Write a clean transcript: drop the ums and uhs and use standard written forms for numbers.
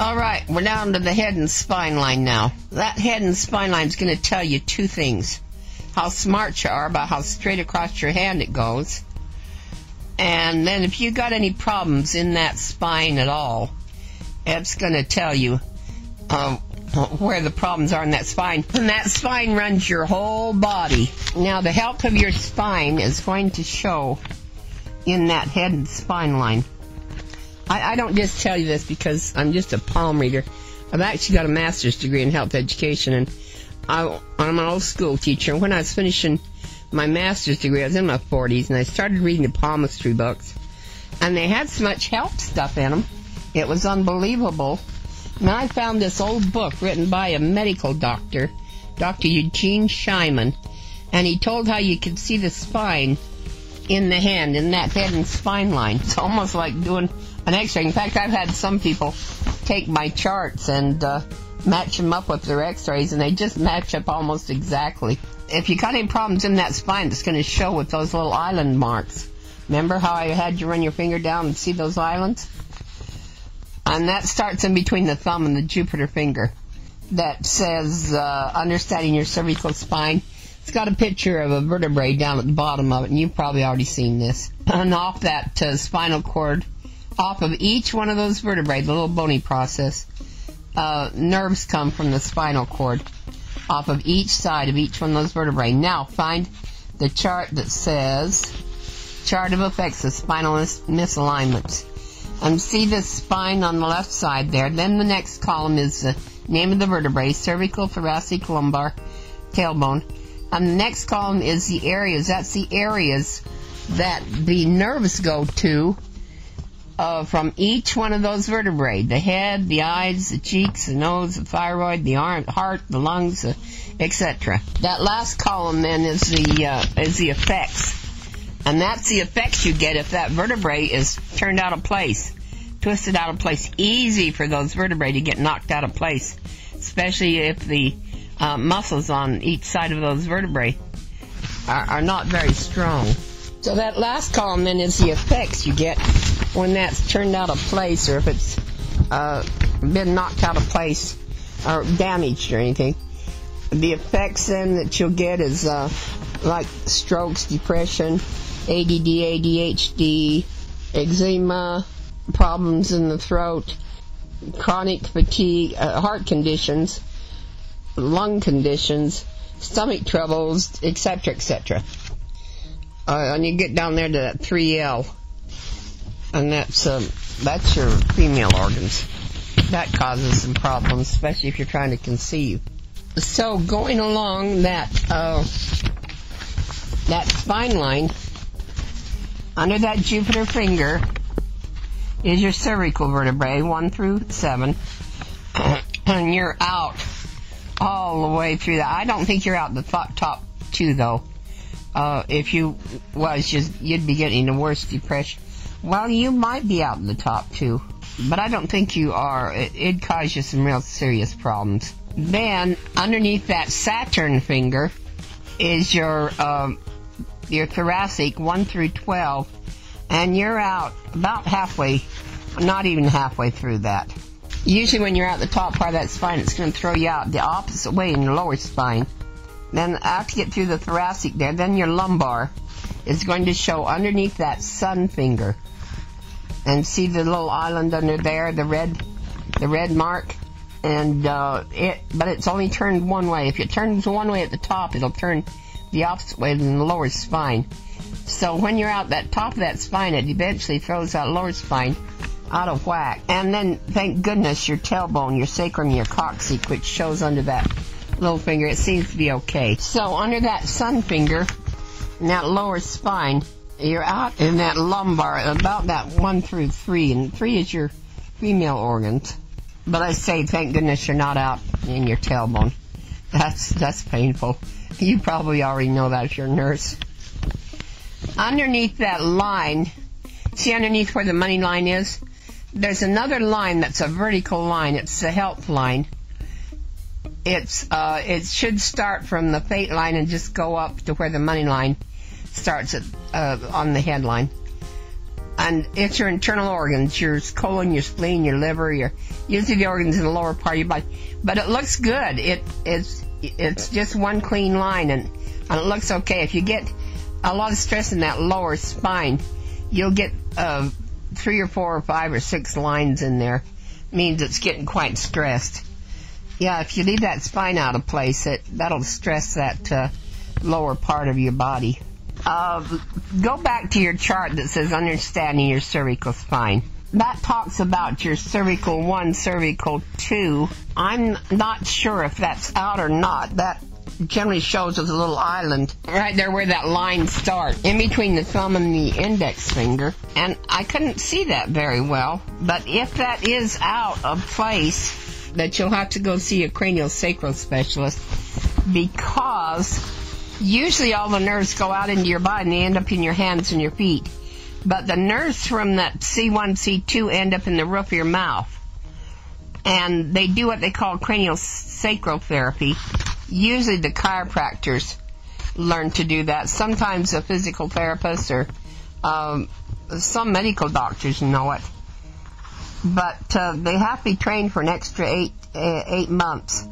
Alright, we're down to the head and spine line now. That head and spine line is going to tell you two things. How smart you are about how straight across your hand it goes. And then if you got any problems in that spine at all, it's going to tell you where the problems are in that spine. And that spine runs your whole body. Now the health of your spine is going to show in that head and spine line. I don't just tell you this because I'm just a palm reader. I've actually got a master's degree in health education, and I'm an old school teacher. When I was finishing my master's degree, I was in my 40s, and I started reading the palmistry books, and they had so much health stuff in them. It was unbelievable. And I found this old book written by a medical doctor, Dr. Eugene Scheiman, and he told how you could see the spine in the hand, in that head and spine line. It's almost like doing an x-ray. In fact, I've had some people take my charts and match them up with their x-rays, and they just match up almost exactly. If you got any problems in that spine, it's going to show with those little island marks. Remember how I had you run your finger down and see those islands? And that starts in between the thumb and the Jupiter finger. That says, understanding your cervical spine. It's got a picture of a vertebrae down at the bottom of it, and you've probably already seen this. And off that spinal cord, off of each one of those vertebrae, the little bony process, nerves come from the spinal cord off of each side of each one of those vertebrae. Now find the chart that says chart of effects of spinal misalignments, and see the spine on the left side there. Then the next column is the name of the vertebrae: cervical, thoracic, lumbar, tailbone. And the next column is the areas. That's the areas that the nerves go to from each one of those vertebrae: the head, the eyes, the cheeks, the nose, the thyroid, the heart, the lungs, etc. That last column then is the effects, and that's the effects you get if that vertebrae is turned out of place, twisted out of place. Easy for those vertebrae to get knocked out of place, especially if the muscles on each side of those vertebrae are not very strong. So that last column then is the effects you get when that's turned out of place, or if it's been knocked out of place or damaged or anything. The effects then that you'll get is like strokes, depression, ADD, ADHD, eczema, problems in the throat, chronic fatigue, heart conditions, lung conditions, stomach troubles, etc., etc. And you get down there to that 3L, and that's your female organs. That causes some problems, especially if you're trying to conceive. So going along that spine line, under that Jupiter finger is your cervical vertebrae, 1 through 7, and you're out all the way through that. I don't think you're out the top 2 though. If you was, you'd be getting the worst depression. Well, you might be out in the top 2, but I don't think you are. It'd cause you some real serious problems. Then underneath that Saturn finger is your thoracic, 1 through 12, and you're out about halfway, not even halfway through that. Usually when you're out the top part of that spine, it's going to throw you out the opposite way in your lower spine. Then after you get through the thoracic there, then your lumbar is going to show underneath that sun finger. And see the little island under there, the red mark? And but it's only turned one way. If it turns one way at the top, it'll turn the opposite way in the lower spine. So when you're out that top of that spine, it eventually throws that lower spine out of whack. And then, thank goodness, your tailbone, your sacrum, your coccyx, which shows under that little finger, it seems to be okay. So under that sun finger, in that lower spine, you're out in that lumbar, about that 1 through 3, and 3 is your female organs. But I say, thank goodness you're not out in your tailbone. That's painful. You probably already know that if you're a nurse. Underneath that line, see underneath where the money line is? There's another line that's a vertical line. It's the health line. It should start from the fate line and just go up to where the money line starts at, on the headline. And it's your internal organs, your colon, your spleen, your liver, usually the organs in the lower part of your body. But it looks good. It's just one clean line, and it looks okay. If you get a lot of stress in that lower spine, you'll get 3 or 4 or 5 or 6 lines in there. Means it's getting quite stressed. Yeah, if you leave that spine out of place, that'll stress that lower part of your body. Go back to your chart that says Understanding Your Cervical Spine. That talks about your cervical 1, cervical 2. I'm not sure if that's out or not. That generally shows as a little island right there where that line starts, in between the thumb and the index finger. And I couldn't see that very well. But if that is out of place, that you'll have to go see a cranial sacral specialist, because usually all the nerves go out into your body and they end up in your hands and your feet. But the nerves from that C1, C2 end up in the roof of your mouth. And they do what they call cranial sacral therapy. Usually the chiropractors learn to do that. Sometimes a physical therapist or some medical doctors know it. But they have to be trained for an extra 8 months.